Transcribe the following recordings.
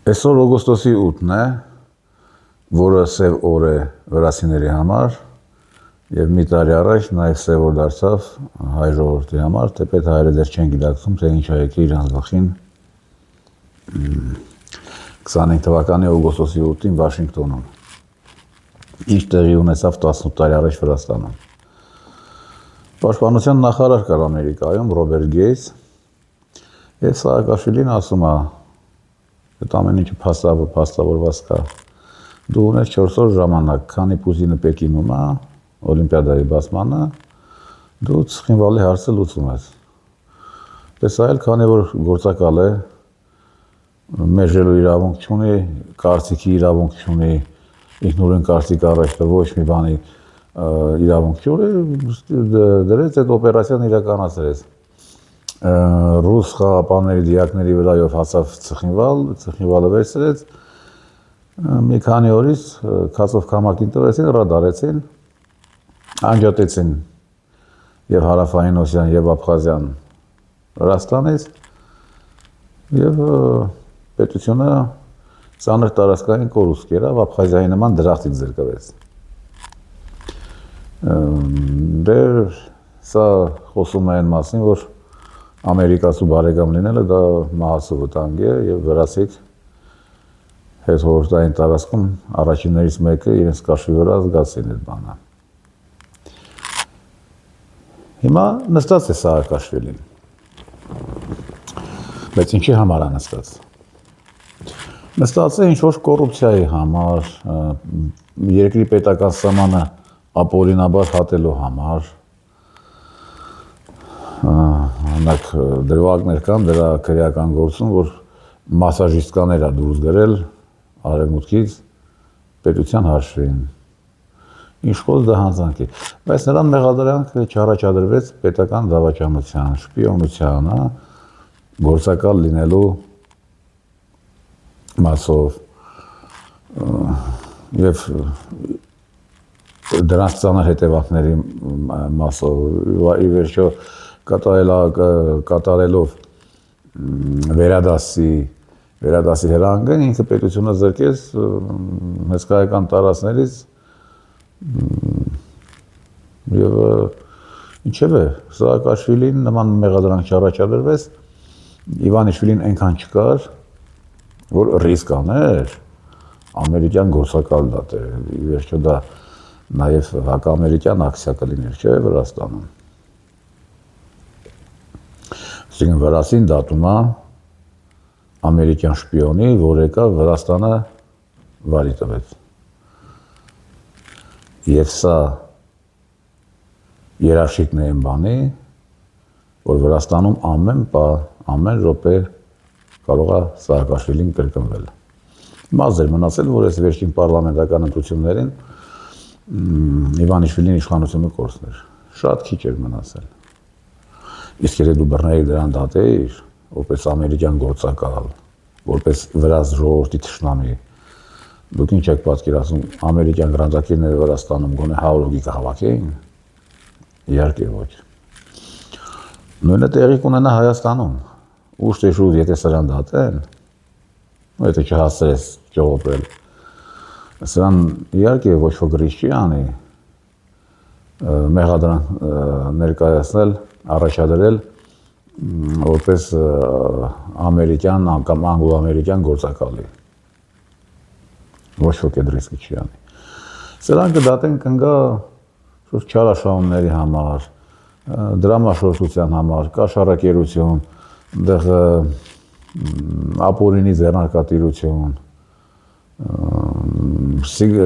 Այսօր օգոստոսի 8-ն է, որը սև օր է վրացիների համար, եւ մի տարի առաջ նաեւ սև օր դարձավ հայ ժողովրդի համար, թեպետ հայերը դեռ չեն գիտակցում, թե ինչ ա եկել իրանց գլխին 25 թվականի օգոստոսի 8-ին Վաշինգտոնում, ինչ տեղի ունեցավ 18 տարի առաջ Վրաստանում։ Պաշտպանության նախարար կար Ամերիկայում, Ռոբերտ Գեյթս, եւ Սաակաշվիլին ասում է, այդ ամեն ինչը փաստավորված կա, դու ունես 4 օր ժամանակ, քանի Պուտինը Պեկինում է, Օլիմպիադայի բացմանը, դու Ցխինվալի հարցը լուծում ես։ Պես այլ, քանի որ գործակալ է, մերժելու իրավունք չունի, կարծիքի իրավունք չունի, ինքնուրույն կարծիք առաջ ոչ մի բանի իրավունք չունի, դրեց այդ օպերացիան իրականացրեց։ Ռուս խաղապանների դիակների վրայով հասավ Ցխինվալը վերցրեց, մի քանի օրից քացով քամակին տվեցին, ռադարեցին, անջատեցին եւ Հարավային Օսիան եւ Աբխազիան Վրաստանից եւ պետությունը ծանր տարածքային կորուստ կերավ, Աբխազիայի նման դրախտից զրկվեց։ Դեռ սա խոսում է այն մասին, որ ամերիկացու բարեկամ լինելը դա մահացու վտանգ է եւ վրացիք հետհորդային տարածքում առաջիններից մեկը իրենց կաշվի վրա զգացին այդ բանը։ Հիմա նստած է Սաակաշվիլին։ Բայց ինչի համար է նստած։ Նստած է ինչ-որ կոռուպցիայի համար, երկրի պետական սահմանը ապօրինաբար հատելու համար, Անակ դրվագներ կան դրա քրեական գործում, որ մասաժիստկաներ է դուրս գրել արևմուտքից պետության հաշվին։ Ինչ խոս դա հանձանք է։ Բայց նրան մեղադրանքը չառաջադրվեց պետական դավաճանության, շպիոնության, գործակալ լինելու մասով եւ դրանց ծանր հետևանքների մասով ի վերջո կատարելով վերադասի հրանգն ինքը պետությունը զրկեց հսկայական տարածքներից եւ ինչեւ է Սաակաշվիլին նման մեղադրանք չառաջադրվեց, Իվանիշվիլին այնքան չկար, որ ռիսկ աներ ամերիկյան գործակալ դատեր, ի վերջո դա նաեւ հակաամերիկյան ակցիա կլիներ, չէ՞ Վրաստանում։ Այսինքն վրացին դատում է ամերիկյան շպիոնի, որ եկավ Վրաստանը վարի տվեց։ Եվ սա երաշխիքն է այն բանի, որ Վրաստանում ամեն րոպե կարող է Սաակաշվիլին կրկնվել։ Մազեր մնացել, որ այս վերջին պարլամենտական ընտրություններին Իվանիշվիլին իշխանությունը կորցներ։ Շատ քիչ էր մնացել։ Իսկ եթե դու բռնեիր դրան դատեիր, որպես ամերիկյան գործակալ, որպես վրաց ժողովրդի թշնամի, դուք ինչ եք պատկերացնում, ամերիկյան գրանցակիրները Վրաստանում գոնե 100 հոգի կհավաքեին։ Իհարկե ոչ։ Նույնը տեղի կունենա Հայաստանում։ Ուշ թե շուտ, եթե սրան դատեն, եթե չհասցրես ճողոպել, սրան իհարկե ոչ ոք գրիշ չի անի, մեղադրանք ներկայացնել, առաջադրել որպես ամերիկյան կամ անգլո-ամերիկյան գործակալի։ Ոչ ոք այդ ռիսկը չի անի։ Սրանք կդատեն կնգա չարաշահումների համար, դրամաշոշության համար, կաշառակերություն, դեղ ապօրինի ձեռնարկատիրություն,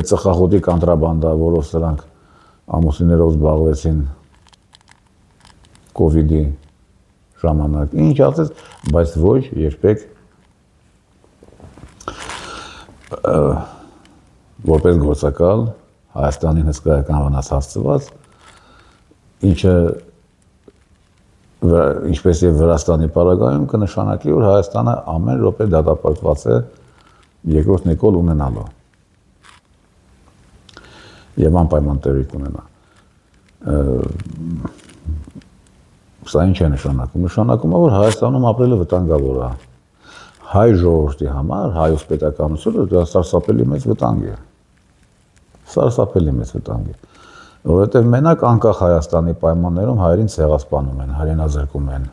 ծխախոտի կանտրաբանդա, որով սրանք ամուսիններով զբաղվեցին կովիդի ժամանակ, ինչ ասես, բայց ոչ երբեք որպես գործակալ Հայաստանին հսկայական վնաս հասցված, ինչը ինչպես եւ Վրաստանի պարագայում կնշանակի, որ Հայաստանը ամեն րոպե դատապարտված է երկրորդ նիկոլ ունենալու եւ անպայման տեղի կունենա։ Սա ինչ է նշանակում։ Նշանակում է, որ Հայաստանում ապրելը վտանգավոր է։ հայ ժողովրդի համար հայոց պետականությունը դա սարսափելի մեծ վտանգ է։ Սարսափելի մեծ վտանգ է։ Որովհետև մենակ անկախ Հայաստանի պայմաններում հայերին ցեղասպանում են, հայրենազրկում են։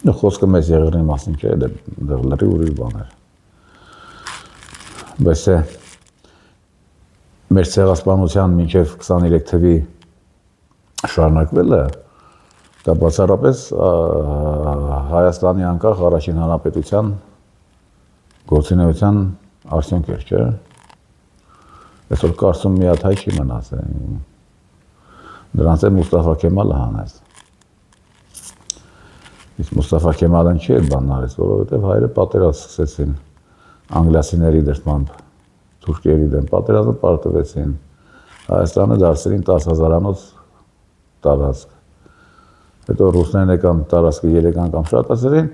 Խոսքը մեծ եղերնի մասին չէ, դա լրի ուրիշ բան է։ Բայց մեր ցեղասպանության մինչև 23 թվի շարունակվելը դա բացառապես Հայաստանի անկախ առաջին հանրապետության գործունեության արդյունք էր, չէ՞։ Այսօր կարծում մի հատ հայ չի մնացել։ Դրանց է Մուստաֆա Քեմալը հանեց։ Իսկ Մուստաֆա Քեմալն չի էր բանն արեց, որովհետև հայերը պատերազմ սկսեցին անգլիացիների դրդմամբ, թուրքերի դեմ պատերազմը պարտվեցին։ Հայաստանը դարձրին 10,000-անոց տարածք։ Հետո ռուսներն եկան տարածքը 3 անգամ շատացրին,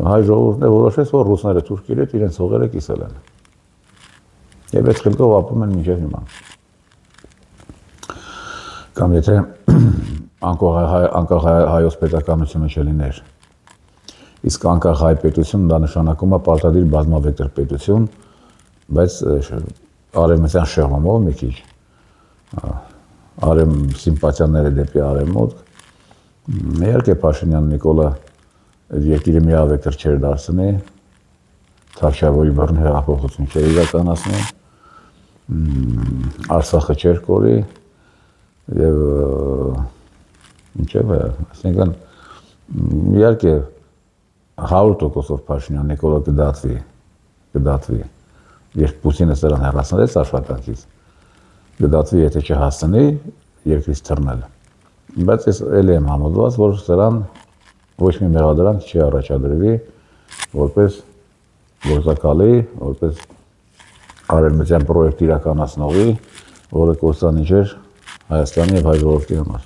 հայ ժողովուրդն է որոշեց, որ ռուսները թուրքերի հետ իրենց հողերը կիսել են։ Եվ այդ խելքով ապրում են մինչև հիմա։ Կամ եթե անկախ հայոց պետականությունը չլիներ, իսկ անկախ հայ պետություն դա նշանակում է պարտադիր բազմավեկտոր պետություն, բայց արևմտյան շեղումով մի քիչ սիմպաթիաները դեպի արևմուտք։ Իհարկե Փաշինյան Նիկոլը երկիրը միավեկտոր չէր դարձնի, Թավշյավոյի բռն հեղափոխություն չէր իրականացնի, Արցախը չէր կորի եւ ինչեւ է, այսինքն իհարկե 100%-ով Փաշինյան Նիկոլը կդատվի, երբ Պուտինը սրան հեռացնեց աշխատանքից, կդատվի, եթե չհասցնի երկրից թռնել։ Բայց ես էլի եմ համոզված, որ սրան ոչ մի մեղադրանք չի առաջադրվի որպես գործակալի, որպես արևմտյան պրոյեկտ իրականացնողի, որը կործանիչ էր Հայաստանի եւ հայ ժողովրդի համար։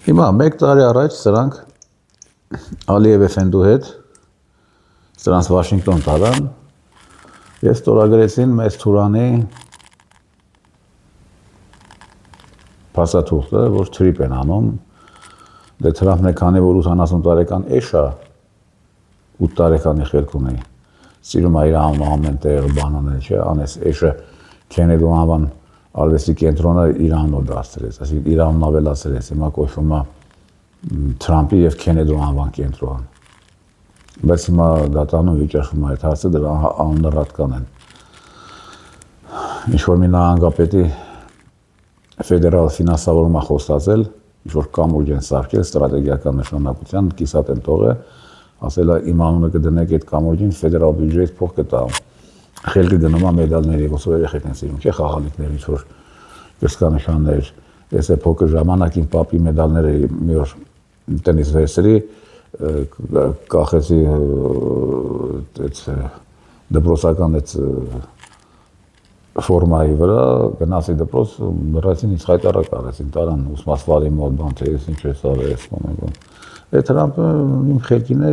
Հիմա 1 տարի առաջ սրանք Ալիև Էֆենդու հետ սրանց Վաշինգտոն տարան եւ ստորագրեցին մեծ Թուրանի փաստաթուղթը, որ թրիպ են անում, դե Թրամփն է քանի որ 80 տարեկան էշա 8 տարեկանի խելք ունի, սիրում է իր ամեն տեղ բան անել, չէ, անես էշը Քենեդու անվան արվեստի կենտրոնը իր անունով դարձրեց, այսինքն իր անունն ավելացրեց, հիմա կոչվում է Թրամփի եւ Քենեդու անվան կենտրոն։ Բայց հիմա դատանում վիճակվում է այդ հարցը, դրա անունը ռադկան են։ Ինչ-որ մի նահանգապետի ֆեդերալ ֆինանսավորումա խոստացել, ինչ-որ կամուրջ են սարքել ստրատեգիական նշանակության, կիսատ են տողը, ասել է իմ անունը կդնեք այդ կամուրջին ֆեդերալ բյուջեից փող կտա։ Խելքը գնում է մեդալների, ոսոր երեխեք են սիրում, չէ, խաղալիքներ, ինչ-որ կրծքանշաններ, ես է փոքր ժամանակին պապի մեդալները մի օր տնից վերցրի, կախեցի դպրոցական այդ ֆորմայի վրա, գնացի դպրոց, մռացին ինձ խայտարակ արեցին, տարան ուսմասվալի մոտ բան, թե ես ինչ ես արես, Այդ Թրամփը իմ խելքին է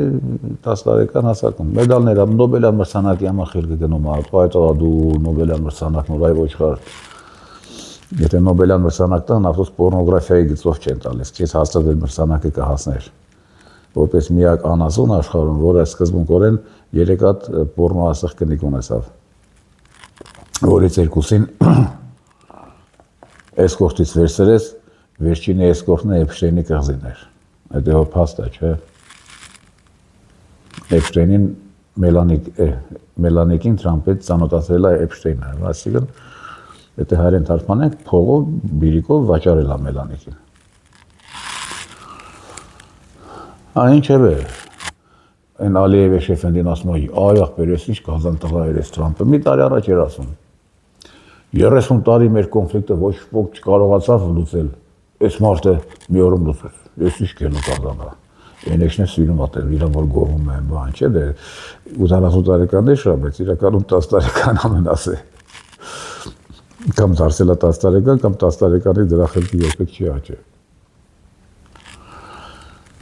10 տարեկան հասակում, մեդալները, Նոբելյան մրցանակի համար խելքը գնում է, պայտա դու Նոբելյան մրցանակն ուր այ ոչխար, եթե Նոբելյան մրցանակ տան, ավտոս պորնոգրաֆիայի գծով չեն տալիս, քեզ հաստատ այդ մրցանակը կհասներ, որպես միակ անազոն աշխարհում, որը սկզբունքորեն 3 հատ պորնո ասեղ կնիկ ունեցավ, որից 2-ին էսկորտից վերցրեց, վերջինի էսկորտն Էփշտեյնի կղզին էր, այդ է փաստ է, չէ, Էփշտեյնին Մելանիկին Թրամփը ծանոթացրել է Էփշտեյնը, այսինքն եթե հայերեն թարգմանենք, փողով, բիրիկով վաճառել է Մելանիկին։ Ինչև է, այն Ալիև Էֆենդին ասում է, այ ախպեր, ես ինչ կազան տղա էր ես Թրամփը, մի տարի առաջ էր ասում, 30 տարի մեր կոնֆլիկտը ոչ ոք չկարողացավ լուծել, այս մարդը մի օրում լուծեց, ես ինչ կերնու կազան է, ենեքշն է սիրում ատել, իրան որ գովում է, բան չէ, դե 80 տարեկան է շա, բայց իրականում 10 տարեկան ամենաս է, կամ դարձել է 10 տարեկան, կամ 10 տարեկանի դրա խելքի երբեք չի աճել։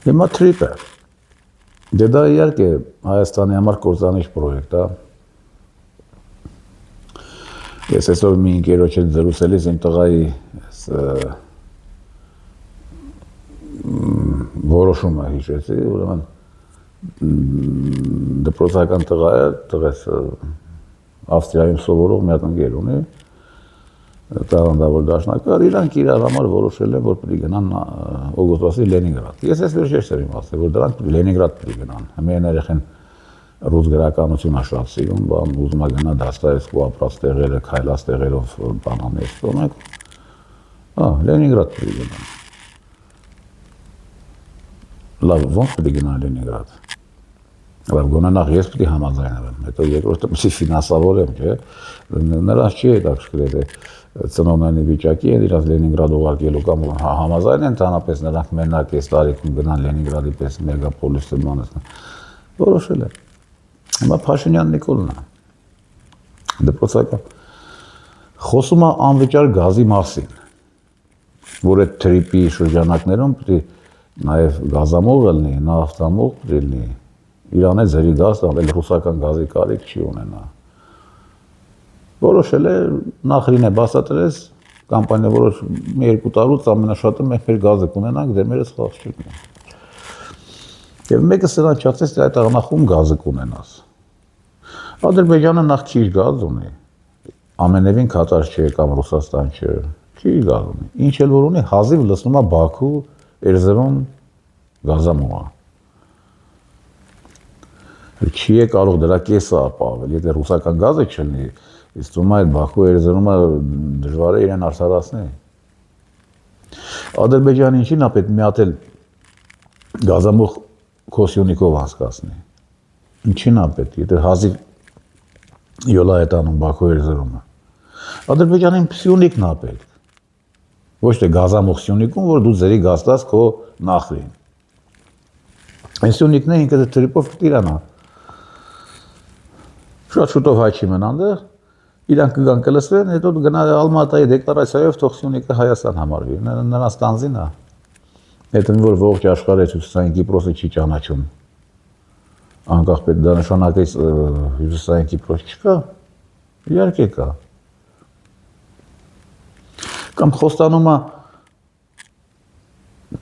Հիմա թրիպ է, դե դա իհարկե Հայաստանի համար կործանիչ պրոյեկտ է, ես այսօր մի ընկերոջ հետ զրուցելիս իմ տղայի որոշումը հիշեցի, ուրեմն դպրոցական տղա է, տղես Ավստրիայում սովորող մի հատ ընկեր ունի, տաղանդավոր դաշնակահար, իրանք իրար համար որոշել են, որ պետք է գնան օգոստոսի Լենինգրադ։ Ես այս վերջերս եմ իմացել, որ դրանք Լենինգրադ պետք է գնան։ Մեր երեխեն ռուս գրականությունը շատ սիրում, բան ուզում է գնա Դաստոևսկու ապրած տեղերը, քայլած տեղերով բանաներ ստանալ։ Լենինգրադ պետք է գնան։ Լավ, ո՞նց պետք է գնա Լենինգրադ։ Լավ, գոնե նախ ես պետք է համաձայնվեմ, հետո երկրորդը պետք է ֆինանսավորեմ, չէ։ Նրանց չի հետաքրքրել է ծնողների վիճակի են իրաց Լենինգրադ ուղարկելու կամ համաձայն են ընդհանրապես նրանք մենակ այս տարիքում գնան Լենինգրադի պես մեգապոլիսը բանացան։ Որոշել են։ Հիմա Փաշինյան Նիկոլն է։ Դպրոցական։ Խոսում է անվճար գազի մասին, որ այդ թրիպի շրջանակներում պետք է նաև գազամուղ լինի, նավթամուղ լինի։ Իրան է ձերի գազ տալ, ռուսական գազի կարիք չի ունենա։ Որոշել է նախրին է բացատրես կամպանիա, որոշ մի երկու տարուց ամենաշատը մենք մեր գազը կունենանք, դե մերս խաղ չի կունենա։ Եվ մեկը սրան չացես, թե այդ աղնախում գազը կունենաս։ Ադրբեջանը նախ քիչ գազ ունի, ամենևին Կատար չէ կամ Ռուսաստան չէ, քիչ գազ ունի։ Ինչ էլ որ ունի, հազիվ լցնում է Բաքու, Էրզրում գազամուղը։ Չի է կարող դրա կեսը ապահովել, եթե ռուսական գազը չլինի, իսկ թվում է այդ Բաքու Էրզրումը դժվար է իրեն արդարացնել։ Ադրբեջանը ինչին է պետք մի հատ էլ գազամուղ Քոսյունիկով անցկացնի։ Ինչին է պետք, եթե հազիվ յոլա է տանում Բաքու Էրզրումը։ Ադրբեջանին Սյունիքն է պետք։ Ոչ թե գազամուղ Սյունիքում, որ դու ձերի գազ տաս քո նախրին։ Այս Սյունիքն է ինքը տրիպով կտիրանա։ Շատ շուտով հայ չի մնան դեղ, իրանք կգան կլսվեն, հետո գնա Ալմատայի դեկլարացիայով թող Սյունիքը Հայաստան համարվի, նրանց տանձին է։ Հետո որ ողջ աշխարհը Հյուսիսային Կիպրոսը չի ճանաչում։ Անկախ պետք դա նշանակի Հյուսիսային Կիպրոս չկա, իհարկե կա։ Կամ խոստանում է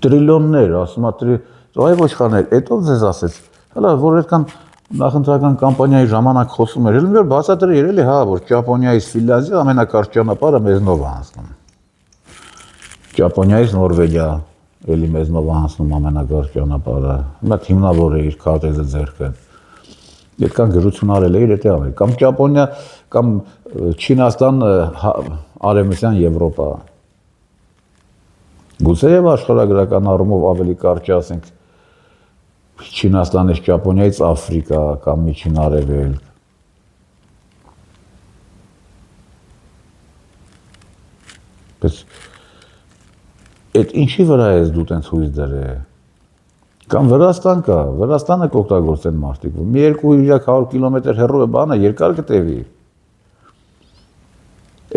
տրիլիոններ, ասում է այ ոչխարներ, հետո ձեզ ասեց, հələ որ այդքան նախընտրական կամպանիայի ժամանակ խոսում էր, ելն որ բացատրել երելի, հա, որ Ճապոնիայից Ֆինլանդիա ամենակարճ ճանապարհը մեզնով է անցնում։ Ճապոնիայից Նորվեգիա էլի մեզնով է անցնում ամենակարճ ճանապարհը։ Հիմա հիմնավոր է իր քարտեզը ձեռքը։ Այդքան գրություն արել է իր էտի ավել։ Կամ Ճապոնիա, կամ Չինաստան, Արևմտյան Եվրոպա։ Գուցեև աշխարհագրական առումով ավելի կարճ ասենք Չինաստանից Ճապոնիայից Աֆրիկա կամ Միջին Արևելք։ Բայց այդ ինչի վրա ես դու տենց հույս դրել։ Կամ Վրաստան կա, Վրաստանը կօգտագործեն մարդիկ։ Մի 200-300 կիլոմետր հեռու է բանը երկար կտևի։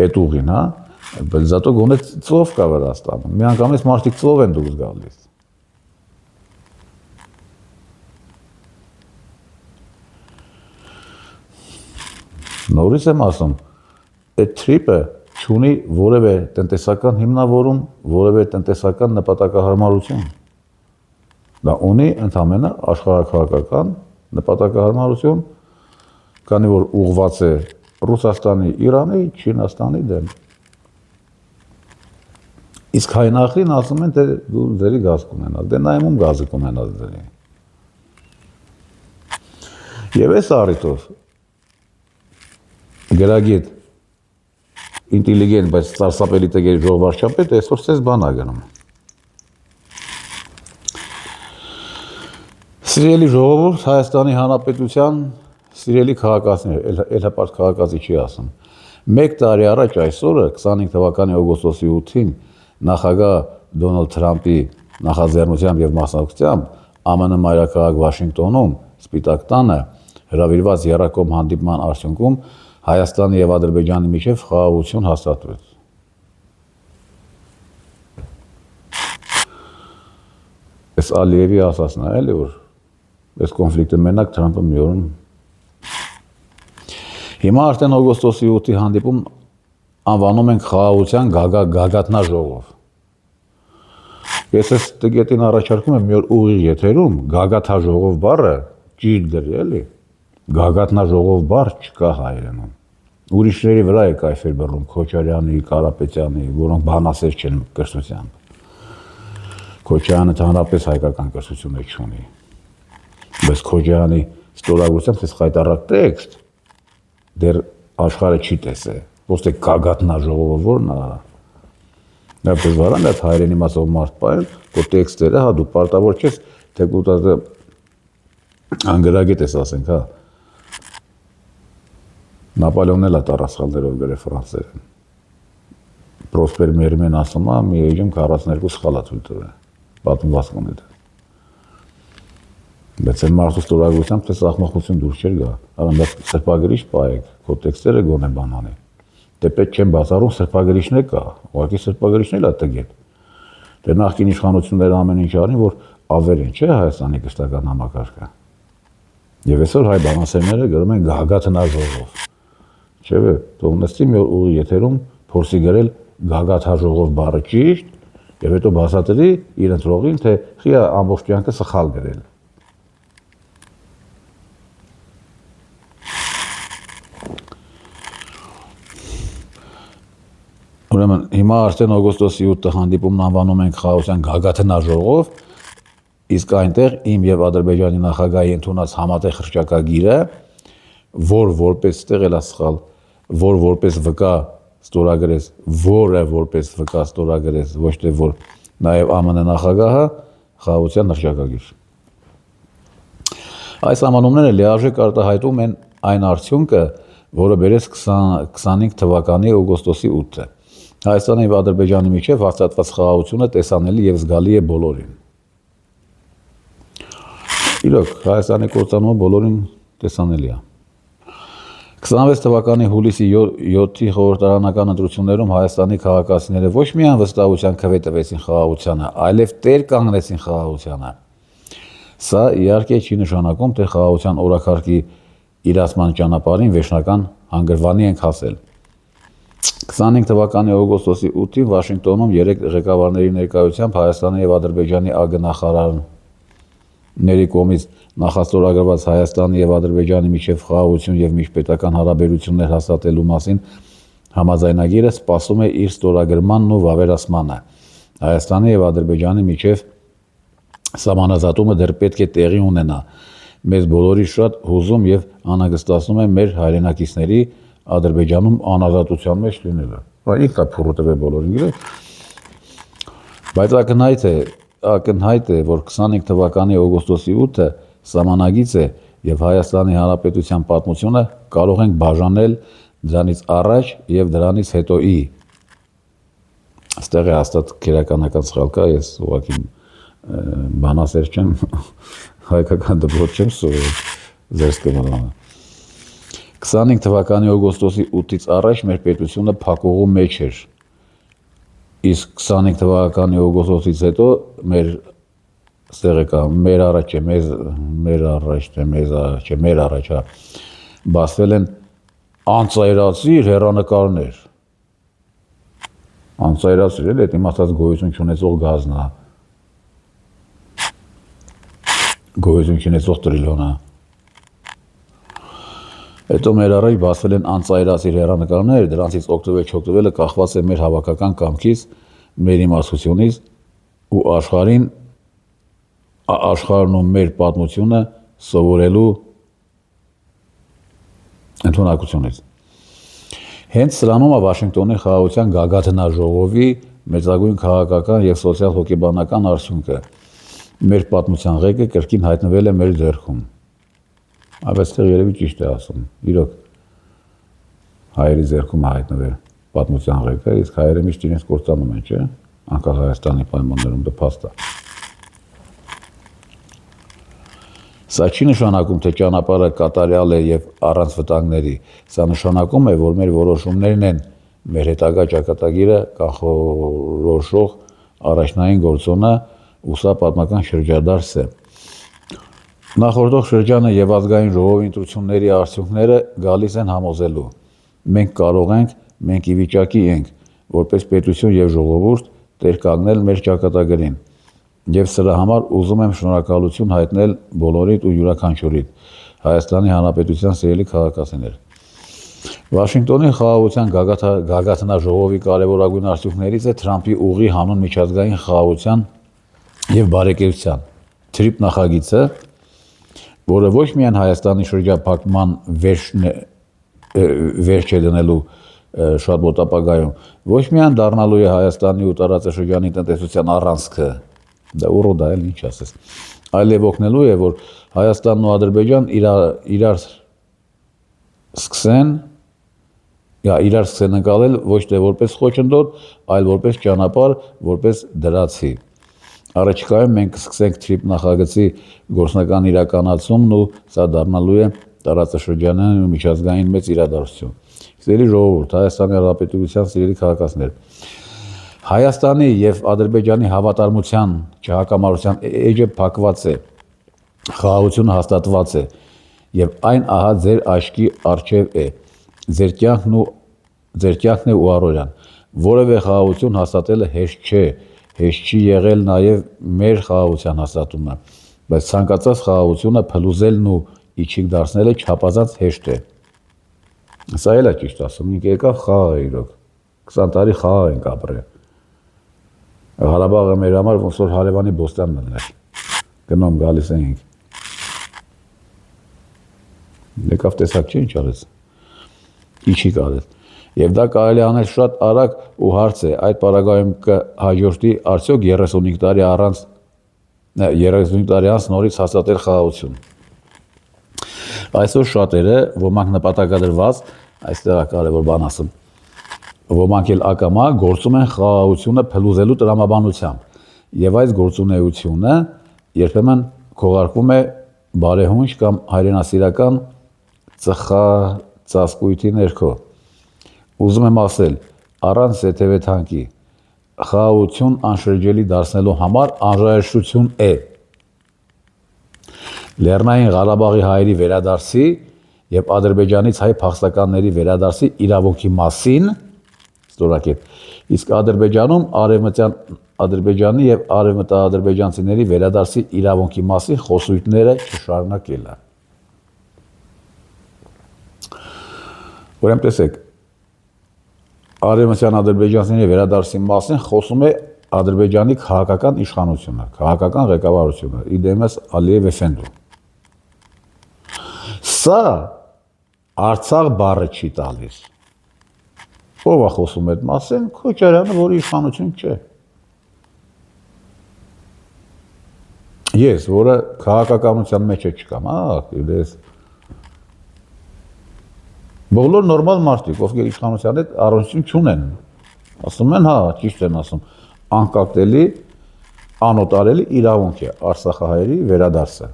Այդ ուղին, հա, բայց զատո գոնե ծով կա Վրաստանում։ Մի անգամից մարդիկ ծով են դուրս գալիս։ Նորից եմ ասում, այդ թրիպը չունի որևէ տնտեսական հիմնավորում, որևէ տնտեսական նպատակահարմարություն։ Դա ունի ընդամենը աշխարհաքաղաքական նպատակահարմարություն, քանի որ ուղղված է Ռուսաստանի, Իրանի, Չինաստանի դեմ։ Իսկ հայ նախրին ասում են, թե դու ձերի գազ կունենաս, դե նայում ում գազը կունենաս ձերի։ Եվ այս առիթով գրագետ, ինտելիգենտ, բայց սարսափելի տղեր ժողովարդապետ այսօր ցես բան ա գնում։ Սիրելի ժողովուրդ, Հայաստանի Հանրապետության սիրելի քաղաքացիներ, էլ հպարտ քաղաքացի չի ասում։ 1 տարի առաջ այսօրը 25 թվականի օգոստոսի 8-ին նախագահ Դոնալդ Թրամփի նախաձեռնությամբ եւ մասնակցությամբ ԱՄՆ մայրաքաղաք Վաշինգտոնում Սպիտակ տանը հրավիրված եռակողմ հանդիպման արդյունքում Հայաստանի եւ Ադրբեջանի միջև խաղաղություն հաստատվեց։ Այս Ալիևի ասածն է, էլի որ այս կոնֆլիկտը մենակ Թրամփը մի օրում։ Հիմա արդեն օգոստոսի 8-ի հանդիպում անվանում ենք խաղաղության գագաթնաժողով։ Ես այս տգետին առաջարկում եմ մի օր ուղիղ եթերում գագաթաժողով բառը ճիշտ գրի, էլի։ Գագաթնաժողով բառ չկա հայերենում։ Ուրիշների վրա է կայֆեր բռնում, Քոչարյանի, Կարապետյանի, որոնք բանասեր չեն կրթությամբ։ Քոչարյանը ընդհանրապես հայկական կրթություն չունի։ Բայց Քոչարյանի ստորագրությամբ այս խայտառակ տեքստ դեռ աշխարհը չի տեսել։ Ոստե գագաթնաժողովը որն է։ Նա դժվարան է հայերեն իմացող մարդ պայել, որ տեքստերը, հա դու պարտավոր չես, թե կուտածը անգրագետ ես ասենք, հա։ Նապոլեոնն էլ է տառասխալներով գրել ֆրանսերեն։ Պրոսպեր Մերմեն ասում է, մի էջում 42 սխալ է թույլ տվել, պատմվածք ունի դա։ Բայց այն մարդու ստորագրությամբ թե սաղմախություն դուրս չէր գա, առանց սրբագրիչ պայեք, քո տեքստերը գոնե բանանի։ Դե պետք չեն բացառում սրբագրիչն է կա, ուղղակի սրբագրիչն էլ է տգետ։ Դե նախկին իշխանությունները ամեն ինչ արին, որ ավերեն, չէ Հայաստանի կրթական համակարգը։ Եվ այսօր հայ բանասերները գրում են գագաթնաժողով։ Չէ՞ թողնեցի մի օր ուղիղ եթերում փորձի գրել գագաթաժողով բառը ճիշտ, եւ հետո բացատրի իր ընտրողին, թե խիա ամբողջ կյանքը սխալ գրել։ Ուրեմն հիմա արդեն օգոստոսի 8-ը հանդիպումն անվանում ենք խաղաղության գագաթնաժողով, իսկ այնտեղ իմ եւ Ադրբեջանի նախագահի ընդունած համատեղ հռչակագիրը, որ որպես տեղ էլ ասխալ, որ որպես վկա ստորագրես, որը որպես վկա ստորագրես, ոչ թե որ նաեւ ԱՄՆ նախագահը խաղաղության հռչակագիր։ Այս անվանումները լիարժեք արտահայտում են այն արդյունքը, որը բերեց 25 թվականի օգոստոսի 8-ը։ Հայաստանի եւ Ադրբեջանի միջև հաստատված խաղաղությունը տեսանելի եւ զգալի է բոլորին։ Իրոք, Հայաստանի կործանումը բոլորին տեսանելի է։ 26 թվականի հուլիսի 7-ի խորհրդարանական ընտրություններում Հայաստանի քաղաքացիները ոչ միայն վստահության քվե տվեցին խաղաղությանը, այլև տեր կանգնեցին խաղաղությանը։ Սա իհարկե չի նշանակում, թե խաղաղության օրակարգի իրացման ճանապարհին վերջնական հանգրվանի ենք հասել։ 25 թվականի օգոստոսի 8-ին Վաշինգտոնում 3 ղեկավարների ներկայությամբ Հայաստանի եւ Ադրբեջանի ԱԳ նախարարների կողմից նախաստորագրված Հայաստանի եւ Ադրբեջանի միջև խաղաղություն եւ միջպետական հարաբերություններ հաստատելու մասին համաձայնագիրը սպասում է իր ստորագրմանն ու վավերացմանը։ Հայաստանի եւ Ադրբեջանի միջև սահմանազատումը դեռ պետք է տեղի ունենա։ Մեզ բոլորի շատ հուզում եւ անհանգստացնում է մեր հայրենակիցների Ադրբեջանում անազատության մեջ լինելը։ Ինքն է փռու տվել բոլորին գիտե։ Բայց ակնհայտ է, որ 25 թվականի օգոստոսի 8-ը սահմանագիծ է եւ Հայաստանի Հանրապետության պատմությունը կարող ենք բաժանել դրանից առաջ եւ դրանից հետոյի։ Այստեղ է հաստատ քերականական սխալ կա, ես ուղղակի բանասեր չեմ, հայկական դպրոց չեմ սովորել, ձեզ կմնամ։ 25 թվականի օգոստոսի 8-ից առաջ մեր պետությունը փակուղու մեջ էր, իսկ 25 թվականի օգոստոսից հետո մեր առաջ բացվել են անծայրածիր հեռանկարներ։ Անծայրածիր էլ այդ իմացած գոյություն չունեցող գազն է, գոյություն չունեցող տրիլիոնը։ Հետո մեր առաջ բացվել են անծայրածիր հեռանկարներ, դրանցից օգտվել չօգտվելը կախված է մեր հավաքական կամքից, մեր իմացությունից ու աշխարհն ու մեր պատմությունը սովորելու ընդունակությունից։ Հենց սրանում է Վաշինգտոնի խաղաղության գագաթնաժողովի մեծագույն քաղաքական եւ սոցիալ-հոգեբանական արդյունքը։ Մեր պատմության ղեկը կրկին հայտնվել է մեր ձեռքում։ Այստեղ երևի ճիշտ է ասում։ Իրոք հայերի ձեռքում է հայտնվել պատմության ղեկը, իսկ հայերը միշտ իրենց կործանում են, չէ՞։ Անկախ Հայաստանի պայմաններում դա փաստ է։ Սա չի նշանակում, թե ճանապարհը կատարյալ է եւ առանց վտանգների։ Սա նշանակում է, որ մեր որոշումներն են մեր հետագա ճակատագիրը կանխորոշող առաջնային գործոնը, ու սա պատմական շրջադարձ է։ Նախորդող շրջանը եւ ազգային ժողովի ընտրությունների արդյունքները գալիս են համոզելու։ Մենք կարող ենք, մենք ի վիճակի ենք, որպես պետություն եւ ժողովուրդ տեր կանգնել մեր ճակատագրին։ Եվ սրա համար ուզում եմ շնորհակալություն հայտնել բոլորիդ ու յուրաքանչյուրիդ Հայաստանի Հանրապետության սիրելի քաղաքացիներ։ Վաշինգտոնի խաղաղության գագաթնաժողովի կարևորագույն արդյունքներից է Թրամփի ուղի հանուն միջազգային խաղաղության եւ բարեկեցության TRIP նախագիծը, որը ոչ միայն Հայաստանի շրջափակման վերջ է դնելու շատ մոտ ապագայում, ոչ միայն դառնալու է Հայաստանի ու տարածաշրջանի տնտեսության առանցքը, դա ուռոդա էլ ինչ ասես, այլև օգնելու է, որ Հայաստանն ու Ադրբեջան իրար սկսեն ընկալել ոչ թե որպես խոչընդոտ, այլ որպես ճանապարհ, որպես դրացի։ Առաջիկայում մենք կսկսենք TRIP նախագծի գործնական իրականացումն ու սա դառնալու է տարածաշրջանային ու միջազգային մեծ իրադարձություն։ Սիրելի ժողովուրդ, Հայաստանի Հանրապետության սիրելի քաղաքացիներ, Հայաստանի եւ Ադրբեջանի հավատարմության չհակամարության էջը փակված է, խաղաղությունը հաստատված է եւ այն ահա ձեր աչքի առջև է, ձեր կյանքն է ու առօրյան, որևէ խաղաղություն հաստատելը հեշտ չէ, հեշտ չի եղել նաեւ մեր խաղաղության հաստատումը, բայց ցանկացած խաղաղությունը փլուզելն ու իջիկ դարձնելը չափազանց հեշտ է։ Սա էլ է ճիշտ ասում, ինքը եկավ խաղաղ է իրոք, 20 տարի խաղաղ ենք ապրել։ Ղարաբաղը մեր համար ոնց որ հարևանի բոստանն էր, գնում գալիս էինք։ Եկավ տեսակ չէ ինչ արեց, իջիկ արեց։ Եվ դա կարելի անել շատ արագ ու հարց է, այդ պարագայում կհաջորդի արդյոք 35 տարի անց նորից հաստատել խաղաղություն։ Այսօր շատերը, ոմանք նպատակադրված, այստեղ կարևոր բան ասում, ոմանք էլ ակամա գործում են խաղաղությունը փլուզելու տրամաբանությամբ, եւ այս գործունեությունը երբեմն քողարկվում է բարեհունչ կամ հայրենասիրական ծխածածկույթի ներքո։ Ուզում եմ ասել, առանց ԵԹՎ թանկի խաղաղություն անշրջելի դարձնելու համար անհրաժեշտություն է Լեռնային Ղարաբաղի հայերի վերադարձի եւ Ադրբեջանից հայ փախստականների վերադարձի իրավունքի մասին ստորակետ, իսկ Ադրբեջանում Ադրբեջանի եւ արևմտաադրբեջանցիների վերադարձի իրավունքի մասին խոսույթները չշարունակելը։ Ուրեմն տեսեք, արևմտյան ադրբեջանցիների վերադարձի մասին խոսում է Ադրբեջանի քաղաքական իշխանությունը, քաղաքական ղեկավարությունը, իդեմս Ալիև Էֆենդու։ Սա Արցախ բառը չի տալիս։ Ով է խոսում այդ մասին, Քոչարյանը, որի իշխանություն չէ։ Ես, որը քաղաքականության մեջ չկամ, դες բոլոր նորմալ մարդիկ, ովքեր իշխանության հետ առնչություն չունեն, ասում են, հա, ճիշտ են ասում, անկապտելի, անօտարելի իրավունք է արցախահայերի վերադարձը։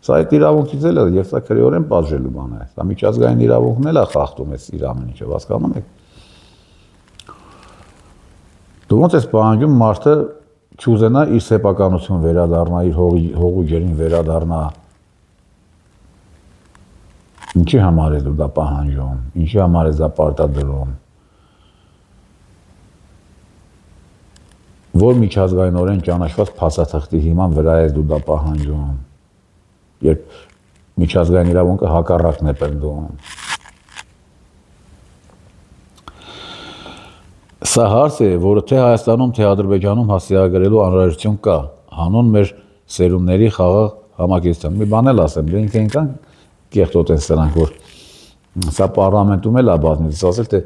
Սա այդ իրավունքից էլ է, եւ սա քրեորեն պատժելու բան է։ Սա միջազգային իրավունքն էլ է խախտում այս իր ամեն ինչը, հասկանում եք։ Դու ոնց ես պահանջում մարդը չուզենա իր սեփականություն վերադառնա, իր հողու ջերին վերադառնա։ Ինչի համար է դու դա պահանջում, ինչի համար է դա պարտադրում։ Որ միջազգայինորեն ճանաչված փաստաթղթի հիման վրա է դու դա պահանջում, երբ միջազգային իրավունքը հակառակն է պնդում։ Սա հարց է, որը թե Հայաստանում, թե Ադրբեջանում հասցեագրելու անհրաժեշտություն կա, հանուն մեր սերունդների խաղաղ համակերպության։ Մի բան էլ ասեմ, դրանք այնքան կեղտոտ են սրանք, որ սա պարլամենտում էլ է բազմիցս ասել, թե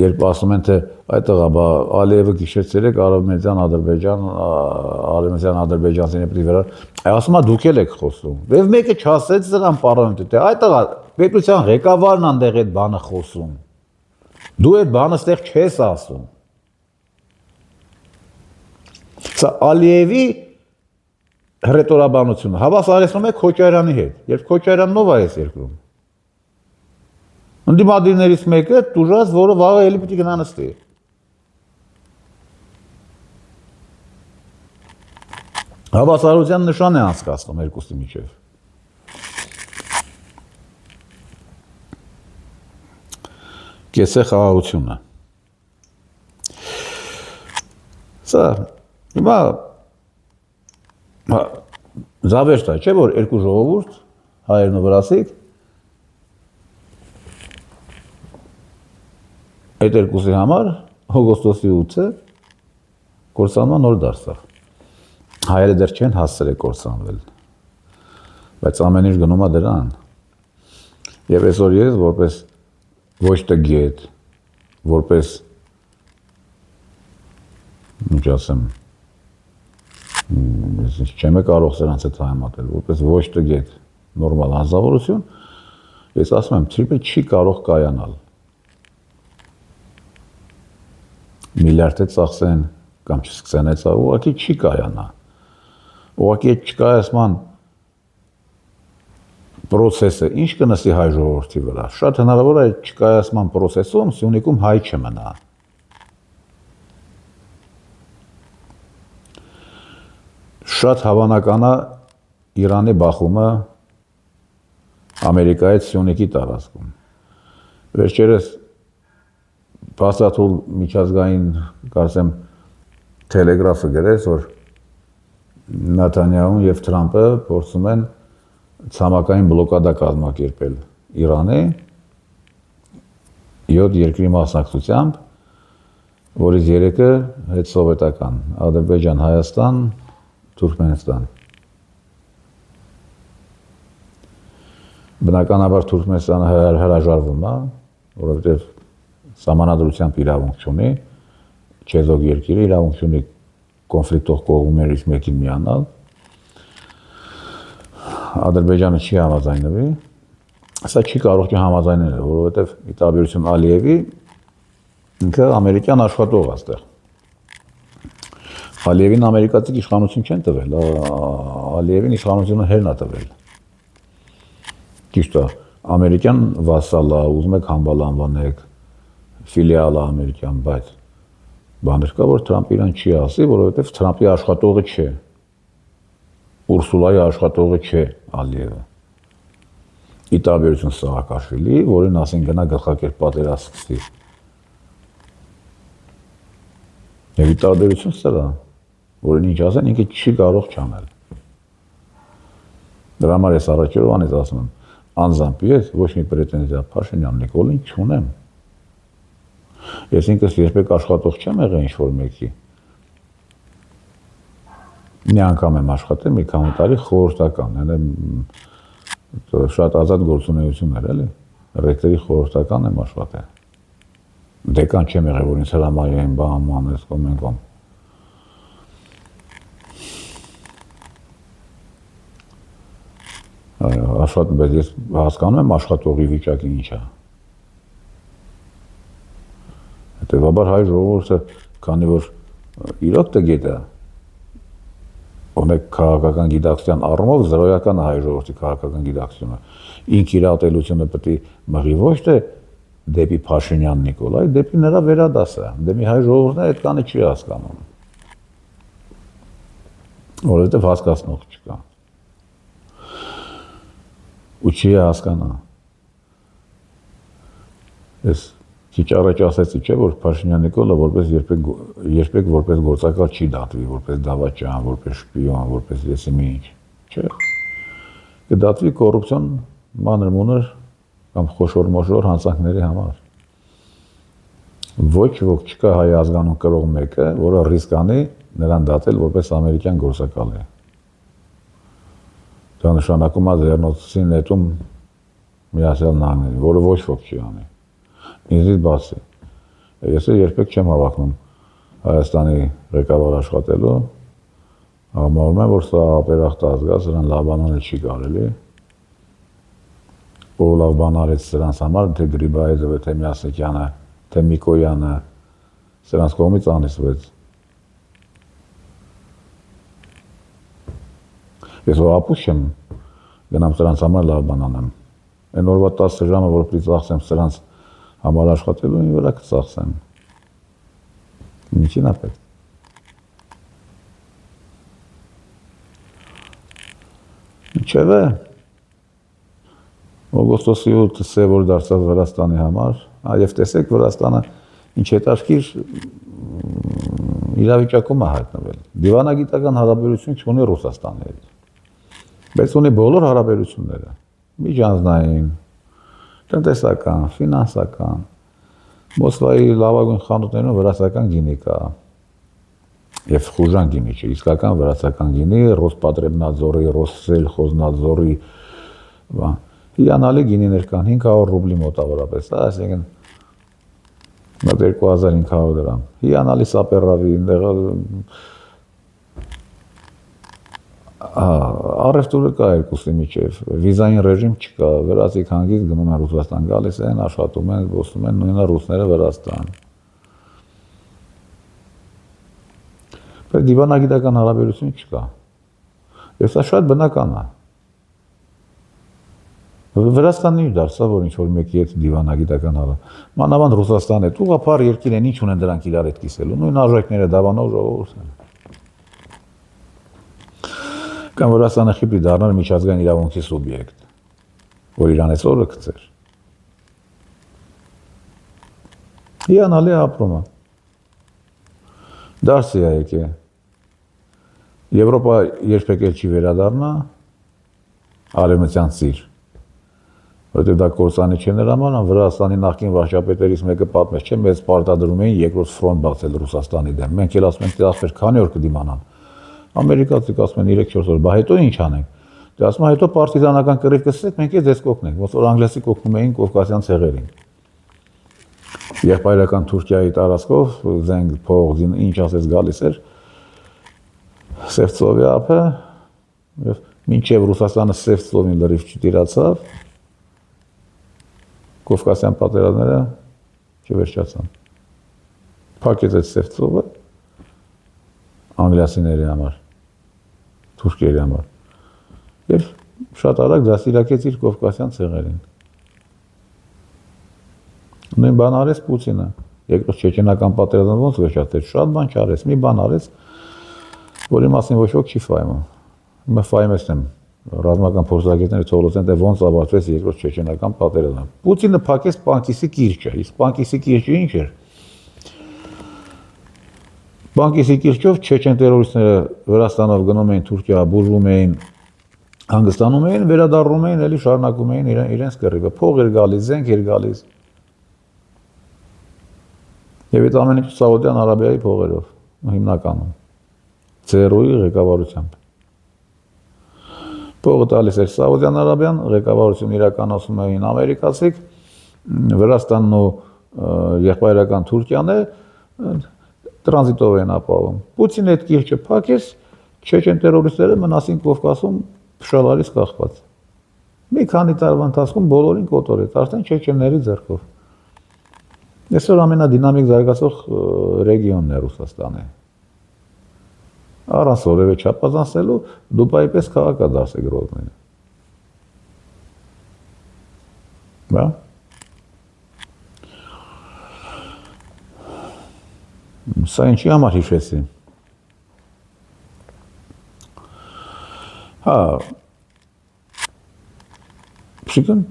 երբ ասում են, թե այդ տղա, Ալիևը գիշերցրեք արևմտյան ադրբեջանցիների պետք վերա, ասում է դուք էլ եք խոսում։ Եվ մեկը չասեց սրան պարլամենտում, թե այդ տղա, պետության ղեկավարն անդեղ այդ բանը խոսում։ Դու այդ բանը ստեղ չես ասում։ Սա Ալիևի հռետորաբանությունը հավասարեցնում է Քոչարյանի հետ, երբ Քոչարյանն ով է այս երկրում։ Ընդդիմադիրներից մեկը տուժած, որը վաղը էլի պիտի գնա նստի։ Հավասարության նշան է անցկացնում երկուսի միջև։ Կեսե խաղաղությունը։ Սա հիմա Զավեշտ է, չէ՞ որ երկու ժողովուրդ, հայերն ու վրացիք, այդ երկուսի համար օգոստոսի 8-ը կործանման օր դարձավ։ Հայերը դեռ չեն հասցրել կործանվել, բայց ամեն ինչ գնում է դրան։ Եվ այսօր ես որպես ոչ տգետ, որպես ինչ ասեմ, չեմ կարող սրանց հետ համատել, որպես ոչ տգետ նորմալ հանձնավորություն, ես ասում եմ, թրիպը չի կարող կայանալ։ Միլիարդ է ծախսեն կամ չսկսեն այդ ուղղակի չի կայանա։ Ուղղակի այդ չկայացման պրոցեսը ինչ կնստի հայ ժողովրդի վրա։ Շատ հնարավոր է այդ չկայացման պրոցեսում Սյունիքում հայ չմնա։ Շատ հավանական է Իրանի բախումը Ամերիկայից Սյունիքի տարածքում։ Վերջերս Փաստաթուղթ միջազգային, կարծեմ, Թելեգրաֆը գրեց, որ Նեթանյահուն եւ Թրամփը փորձում են ցամաքային բլոկադա կազմակերպել Իրանի 7 երկրի մասնակցությամբ, որից 3-ը հետսովետական՝ Ադրբեջան, Հայաստան, Թուրքմենստան։ Բնականաբար Թուրքմենստանը հրաժարվում է, որովհետեւ սահմանադրությամբ իրավունք չունի, չեզոք երկիրը իրավունք չունի կոնֆլիկտող կողմերից մեկին միանալ, Ադրբեջանը չի համաձայնվի, սա չի կարող չհամաձայնել, որովհետև ի տարբերություն Ալիևի, ինքը ամերիկյան աշխատող է այստեղ։ Ալիևին ամերիկացիք իշխանություն չեն տվել, Ալիևին իշխանությունը հերն է տվել։ Ճիշտ է, ամերիկյան վասալ է, ուզում եք համբալ անվանեք, ֆիլիալ է ամերիկյան, բայց բաներ կա, որ Թրամփը իրան չի ասի, որովհետև Թրամփի աշխատողը չէ, Ուրսուլայի աշխատողը չէ Ալիևը։ Ի տարբերություն Սաակաշվիլի, որին ասին գնա գլխակերպ պատերազմ սկսի։ Եվ ի տարբերություն սրա, որին ինչ ասեն, ինքը չի կարող չանել։ Դրա համար ես առաջերովանից ասում եմ, անձամբ ես ոչ մի պրետենզիա Փաշինյան Նիկոլին չունեմ։ Ես ինքս երբեք աշխատող չեմ եղել ինչ-որ մեկի։ Մի անգամ եմ աշխատել, մի քանի տարի խորհրդական, շատ ազատ գործունեություն էր, էլի, ռեկտորի խորհրդական եմ աշխատել։ Դեկան չեմ եղել, որ ինձ հրամայեն, բան անես, կոմ։ Բայց ես հասկանում եմ աշխատողի վիճակը ինչ է։ Հետևաբար հայ ժողովուրդը, քանի որ իրոք տգետ է, ունեք քաղաքական գիտակցության առումով զրոյական է հայ ժողովրդի քաղաքական գիտակցությունը։ Ինք իր ատելությունը պետք է մղի ոչ թե դեպի Փաշինյան Նիկոլ, այլ դեպի նրա վերադասը, դեպի հայ ժողովուրդը այդ կանը չի հասկանում։ Որովհետև հասկացնող չկա։ Ու չի հասկանա։ Ես քիչ առաջ ասեցի, չէ, որ Փաշինյան Նիկոլը երբեք որպես գործակալ չի դատվի, որպես դավաճան, որպես շպիոն, որպես եսի մի ինչ, չէ։ Կդատվի կոռուպցիոն մանր-մունր կամ խոշոր-մոշոր հանցանքների համար։ Ոչ ոք չկա հայ ազգանուն կրող մեկը, որը ռիսկ անի նրան դատել որպես ամերիկյան գործակալ է։ Դա նշանակում է ձեռնոցի նետում Միացյալ Նահանգներին, որը ոչ ոք չի անի։ Ինձից բացի։ Ես երբեք չեմ հավակնում Հայաստանի ղեկավար աշխատելու, համարում եմ, որ սա ապերախտ ազգա, սրան լավ բան անել չի կարելի։ Ով լավ բան արեց սրանց համար, թե Գրիբայեզովը, թե Միասնիկյանը, թե Միկոյանը, սրանց կողմից անիծվեց։ Ես որ ապուշ եմ, գնամ սրանց համար լավ բան անեմ։ Այն օրվա 10 ժամը, որ պիտի ծախսեմ սրանց համար աշխատելու, ինձ վրա կծախսեմ։ Ինչին է պետք։ Ինչևէ, օգոստոսի 8-ը սև օր դարձավ Վրաստանի համար, եւ տեսեք Վրաստանը ինչ հետաքրքիր իրավիճակում է հայտնվել։ Դիվանագիտական հարաբերություն չունի Ռուսաստանի հետ, բայց ունի բոլոր հարաբերությունները՝ միջանձնային, տնտեսական, ֆինանսական, Մոսկվայի լավագույն խանութներում վրացական գինի կա, եւ խուժան գինի չէ, իսկական վրացական գինի, Ռոսպատրեբնաձորի, Ռոսսելխոզնաձորի, հիանալի գինիներ կան, 500 ռուբլի մոտավորապես, այսինքն մոտ 2500 դրամ, հիանալի սապերավի, առևտուրը կա երկուսի միջև, վիզային ռեժիմ չկա, վրացիք հանգիստ գնում են Ռուսաստան, գալիս են, աշխատում են, ոսնում են, նույնը ռուսները Վրաստան։ Բայց դիվանագիտական հարաբերություն չկա։ Եվ սա շատ բնական է։ Վրաստանն ինչ դարձավ, որ ինչ-որ մեկի հետ դիվանագիտական հարաբերություն։ Մանավանդ Ռուսաստանի հետ, ուղղափառ երկիր են, ինչ ունեն դրանք իրար հետ կիսելու, նույն արժեքները դավանող ժողովուրդ են։ Կամ Վրաստանը խիպրի դառնալ միջազգային իրավունքի սուբյեկտ, որ իրան այս օրը գցեր։ Հիանալի ապրում է։ Դարսի է եկե։ Եվրոպա երբեք էլ չի վերադառնա արևմտյան ծիր, որովհետև դա կործանի չէ նրա համար, Վրաստանի նախկին վարչապետերից մեկը պատմեց, չէ, մեզ պարտադրում էին երկրորդ ֆրոնտ բացել Ռուսաստանի դեմ, մենք էլ ասում ենք, դե քանի օր կդիմանան, ամերիկացիք ասում են 3-4 օր, բա հետո ինչ անենք, դե ասում են հետո պարտիզանական կռիվ կսկսեք, մենք էլ ձեզ կօգնենք, ոնց որ անգլիացիք օգնում էին Կովկասյան ցեղերին։ Եղբայրական Թուրքիայի տարածքով զենք փող ինչ ասես գալիս էր Սևծովի ափը, եւ մինչև Ռուսաստանը Սևծովին լրիվ չտիրացավ, Կովկասյան պատերազմները չվերջացան։ Փակեց այդ Սևծովը անգլիացիների համար, թուրքերի համար, եւ շատ արագ դաստիարակեց իր Կովկասյան ցեղերին։ Նույն բան արեց Պուտինը, երկրորդ չեչենական պատերազմը ոնց վերջացրեց, շատ բան չարեց, մի բան արեց, որի մասին ոչ ոք չի ֆայմում։ Հիմա ֆայմեցնեմ, ռազմական փորձագետները թողոց են, թե ոնց ավարտվեց երկրորդ չեչենական պատերազմը։ Պուտինը փակեց Պանկիսի կիրճը, իսկ Պանկիսի կիրճը ինչ էր։ Պանկիսի կիրճով չեչեն տերորիստները Վրաստանով գնում էին Թուրքիա, բուժվում էին, հանգստանում էին, վերադառնում էին, էլի շարունակում էին իրենց կռիվը։ Փող էր գալիս, զենք էր գալիս։ Եվ այդ ամեն ինչը Սաուդյան Արաբիայի փողերով, հիմնականում, ՑՌՈ-ի ղեկավարությամբ։ Փողը տալիս էր Սաուդյան Արաբիան, ղեկավարությունը իրականացնում էին ամերիկացիք, Վրաստանն ու եղբայրական Թուրքիան տրանզիտով են ապահովում։ Պուտինը այդ կիրճը փակեց, չեչեն տերորիստները մնացին Կովկասում փշալարից կախված։ Մի քանի տարվա ընթացքում բոլորին կոտորեց, արդեն չեչենների ձեռքով։ Այսօր ամենադինամիկ զարգացող ռեգիոնն է Ռուսաստանը։ Առանց որևէ չափազանցնելու Դուբայի պես քաղաք է դարձել Գրոզնին։ Բա։ Սա ինչի համար հիշեցի։ Հա։ Շիկն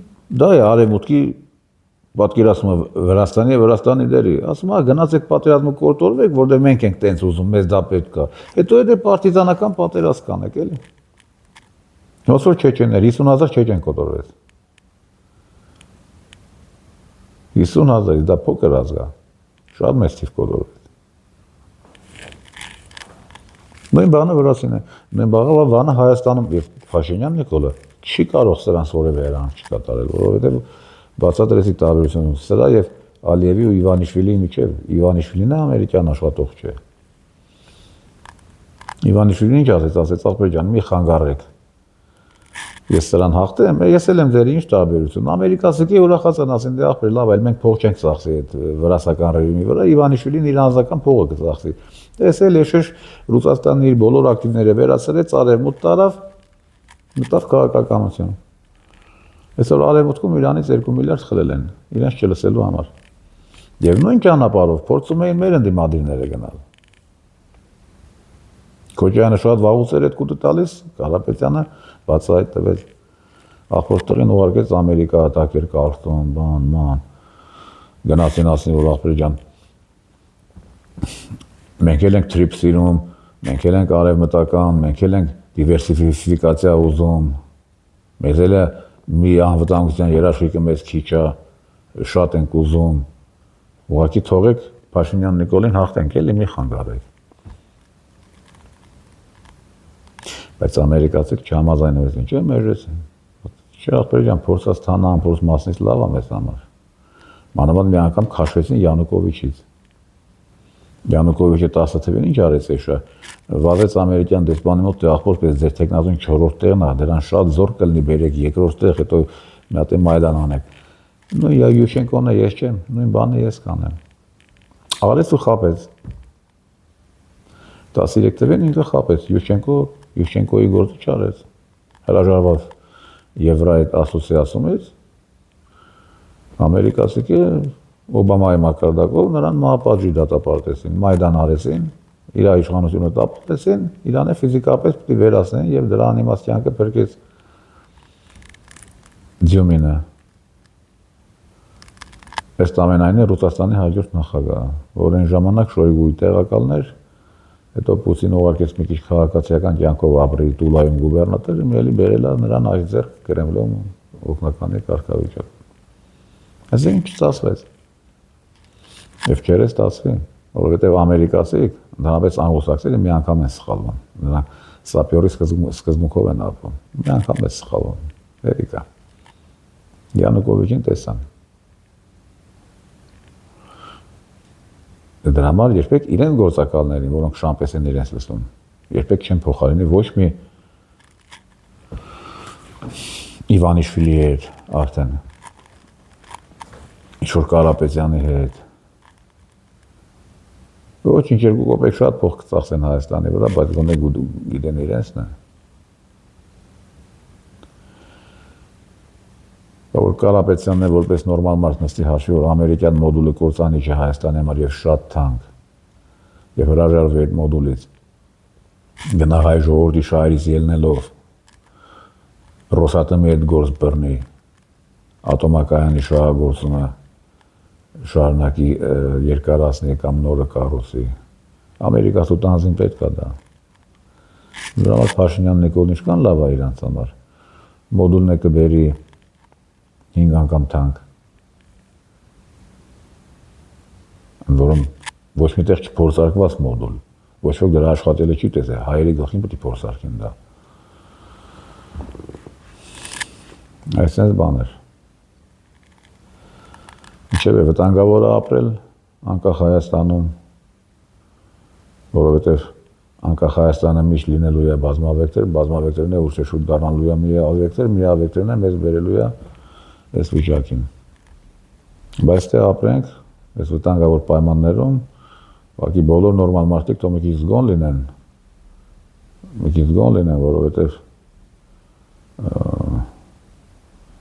դա է արևմուտքի պատկերացումը Վրաստանի եւ Վրաստանի դերի, ասում է գնացեք պատերազմը կորտորվեք, որտեղ մենք ենք տենց ուզում, մեզ դա պետք է։ Հետո այդ պարտիզանական պատերազմ կանեք, էլի։ Ոնց որ չեչեններ 50,000 չեչեն կոտորվեց։ 50,000, դա փոքր ազգ է։ Շատ մեծ թիվ կոտորվեց։ Նույն բանը Վրաստանն է, նույն բանը Հայաստանում եւ Փաշինյան Նիկոլը չի կարող սրանց որևէ հրահանգ չկատարել, որովհետեւ բացատրեցի տարբերությունը սրա եւ Ալիևի ու Իվանիշվիլիի միջև, Իվանիշվիլին ամերիկյան աշխատող չէ։ Իվանիշվիլին ինչ ասեց, ախպեր ջան, մի խանգարեք։ Ես սրան հաղթեմ, ես էլ եմ ձեր ինչ տարբերություն։ Ամերիկացիքի ուրախացան ասեն, դե ախպեր, լավ, այլ մենք փող չենք ծախսի այդ վրացական ռեժիմի վրա, Իվանիշվիլին իր անձնական փողը կծախսի։ Տեսել եշեշ Ռուսաստանն իր բոլոր ակտիվները վերացրեց, արևմուտք տարավ, մտավ քաղաքականություն։ Այսօր արևմուտքում Իրանից 2 միլիարդ խլել են, իրենց չլսելու համար։ Եվ նույն ճանապարհով փորձում էին մեր ընդդիմադիրները գնալ։ Քոչարյանը շատ վաղուց էր այդ կուտը տալիս, Կարապետյանը բացահայտ տվեց։ Ախորտին ուղարկեց Ամերիկա, Տակեր Կարլտոն, բան։ Գնացին ասին, որ ախպեր ջան, Մենք էլ ենք թրիփ սիրում, մենք էլ ենք արևմտական, մենք էլ ենք դիվերսիֆիկացիա ուզում, մեզ էլ է մի անվտանգության երաշխիքը մեզ քիչ է, շատ ենք ուզում, ուղղակի թողեք Փաշինյան Նիկոլին հաղթենք, էլի մի խանգարեք։ Բայց ամերիկացիք չհամաձայնվեցին, չէ՞ մերժեցին։ Չէ, ախպեր ջան, փորձած թանան, փորձ մասնից լավ է մեզ համար։ Մանավանդ մի անգամ քաշվեցին Յանուկովիչից։ Յանուկովիչը 10 թվին ինչ արեց էշա։ Վազեց ամերիկյան դեսպանի մոտ, ախպոր պես ձեր տեխնազուն 4-րդ տեղն է, դրան շատ զոր կլինի բերեք երկրորդ տեղ, հետո մի հատ Մայդան անեք։ Ну я Յուշենկոն է, ես չեմ, նույն բանը ես կանեմ։ Արեց ու խապեց։ 13 թվին ինքը խապեց, Յուշենկոյի գործը չարեց։ Հրաժարված Եվրայիտ ասոցիացումից ամերիկացիքը Օբամայի մակարդակով նրան մահապատժի դատապարտեցին, Մայդան արեցին, իր իշխանությունը տապալեցին, իրան է ֆիզիկապես պիտի վերացնեն եւ դրա անիմաց կյանքը փրկեց Ձյումինը։ Ըստ ամենայնի Ռուսաստանի հաջորդ նախագահը, որ այն ժամանակ Շոյգուի տեղակալներ, հետո Պուտինը ուղարկեց մի քիչ քաղաքացիական կյանքով ապրի Տուլայում գուբերնատորը, մի բերել է նրան այստեղ Կրեմլում օգնականի կարգավիճակ։ Այսինքն ինչ ստացվեց։ Եվ չէր ստացվի, որովհետև ամերիկացիք, ընդհանրապես անգլոսաքսերը մի անգամ են սխալվում։ Նրանք սապյորի սկզբունքով են ապրում։ Մի անգամ է սխալվում։ Էրիկա։ Յանուկովիչին տեսան։ Դրա համար երբեք իրեն գործակալներին, որոնք շամպես են իրենց լսում, երբեք չեն փոխարինի ոչ մի Իվանիշվիլի հետ արդեն, ինչ-որ Կարապետյանի հետ, ոչինչ 2 կոպեկ շատ փող կծախսեն Հայաստանի վրա, բայց գոնե գիտեն իրենցն է։ Որ Կարապետյանն է որպես նորմալ մարդ նստի հաշվի, որ ամերիկյան մոդուլը կործանի չէ Հայաստանի համար եւ շատ թանկ եւ հրաժարվի այդ մոդուլից գնա հայ ժողովրդի շահերից ելնելով Ռոսատոմի այդ գործ բռնի ատոմակայանի շահագործումը շարունակի երկարացնի կամ նորը կառուցի Ամերիկացու տանձին պետք է դա դրա համար Փաշինյան Նիկոլն ինչքան լավ է իրանց համար մոդուլն է կբերի 5 անգամ թանկ, որում ոչ միտեղ չփորձարկված մոդուլ, ոչ ոք դրա աշխատելը չի տեսել, հայերի գլխին պետք է փորձարկեն դա։ Այսպես բաներ։ Ինչև է վտանգավոր է ապրել անկախ Հայաստանում, որովհետև անկախ Հայաստանը միշտ լինելու է բազմավեկտերն է, ուր շուտ դառնալու է միավեկտերն է, մեզ բերելու է այս վիճակին։ Բայց թե ապրենք, այս վտանգավոր պայմաններում, ուղղակի բոլոր նորմալ մարդիկ թող մի քիչ զգոն լինեն, որովհետև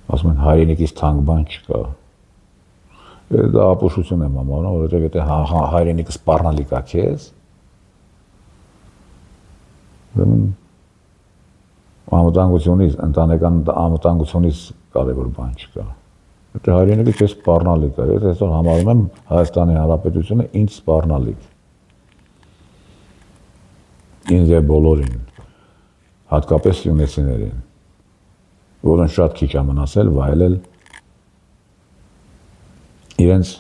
ասում են հայրենիքից թանկ բան չկա։ Դա ապուշություն եմ համարում, որովհետև եթե հայրենիքը սպառնալիք է քեզ, ընտանեկան անվտանգությունից կարևոր բան չկա։ Եթե հայրենիքը քեզ սպառնալիք է, ես այսօր համարում եմ Հայաստանի Հանրապետությունը ինձ սպառնալիք։ Ինձ եւ բոլորին, հատկապես սյունեցիներին, որոնց շատ քիչ է մնացել վայելել իրենց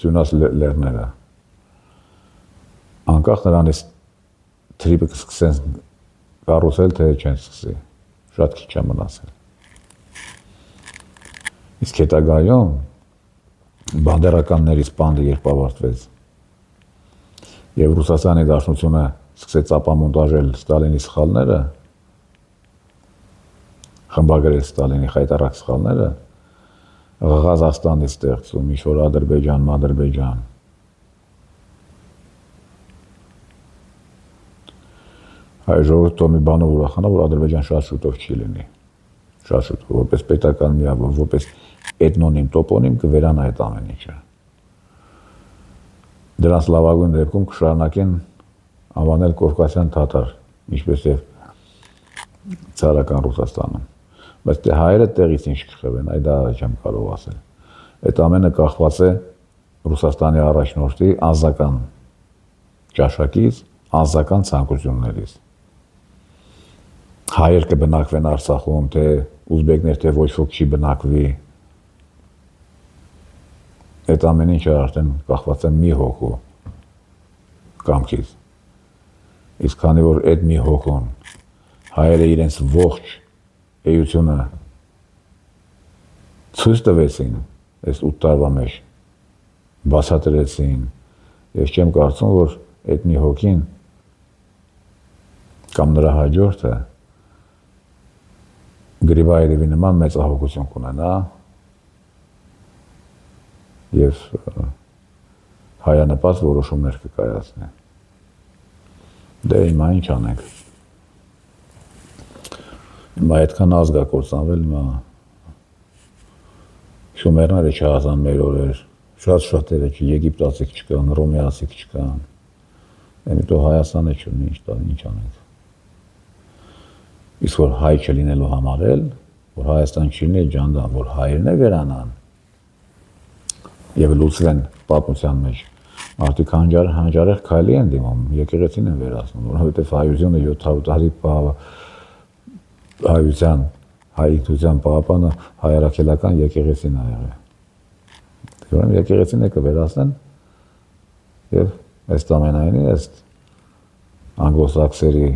սյունած լեռները։ Անկախ նրանից թրիպը կսկսեն կառուցել, թե չեն սկսի, շատ քիչ է մնացել։ Իսկ հետագայում բանդերականների սպանդը երբ ավարտվեց եւ Ռուսաստանի Դաշնությունը սկսեց ապամոնտաժել Ստալինի սխալները, խմբագրել Ստալինի խայտառակ սխալները, Ղազախստանից ստեղծում ինչ-որ Ադրբեջան, հայ ժողովուրդը մի բանով ուրախանա, որ Ադրբեջան շատ շուտով չի լինի, շատ շուտով, որպես պետական միավոր, որպես էթնոնիմ, տոպոնիմ կվերանա այդ ամեն ինչը։ Դրանց լավագույն դեպքում կշարունակեն անվանել կովկասյան թաթար, ինչպես եւ ցարական Ռուսաստանում։ Բայց թե հայերը տեղից ինչ կխվեն, այդ դա չեմ կարող ասել։ Այդ ամենը կախված է Ռուսաստանի առաջնորդի անձնական ճաշակից, անձական ցանկություններից։ Հայեր կբնակվեն Արցախում, թե ուզբեկներ, թե ոչ ոք չի բնակվի։ Այդ ամեն ինչը արդեն կախված է մի հոգու կամքից։ Իսկ քանի որ այդ մի հոգուն հայերը իրենց ողջ էությունը ցույց տվեցին այս 8 տարվա մեջ, բացատրեցին, ես չեմ կարծում, որ այդ մի հոգին կամ նրա հաջորդը Գրիբաևի նման մեծահոգություն կունենա և հայանպաստ որոշումներ կկայացնի։ Դե հիմա ինչ անենք։ Հիմա այդքան ազգ է կործանվել, հիմա շումերները չհասան մեր օրեր, շատ-շատերը եգիպտացիք չկան, ռոմեացիք չկան, հետո Հայաստանը չունի, ինչ անենք։ Իսկ որ հայ չլինելու համար էլ, որ Հայաստան չլինի ջանդան, որ հայերն է վերանան և լուծվեն պատմության մեջ, մարդիկ հանջարեղ քայլի են դիմում, եկեղեցին են վերացնում, որովհետև հայությունը 700 տարի հայության, հայ ինքնության պահապանը հայրաքելական եկեղեցին է եղել։ Ուրեմն եկեղեցին է կվերացնեն և ըստ ամենայնի ըստ անգլոսաքսերի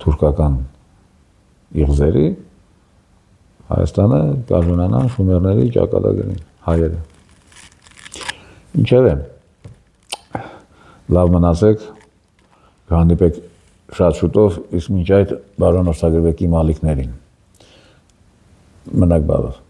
թուրքական իղձերի Հայաստանը կարժանանան շումերների ճակատագրին, հայերը։ Ինչևէ, լավ մնացեք, կհանդիպեք շատ շուտով, իսկ մինչ այդ բարոնորսագրվեք իմ ալիքներին։ Մնաք բարով։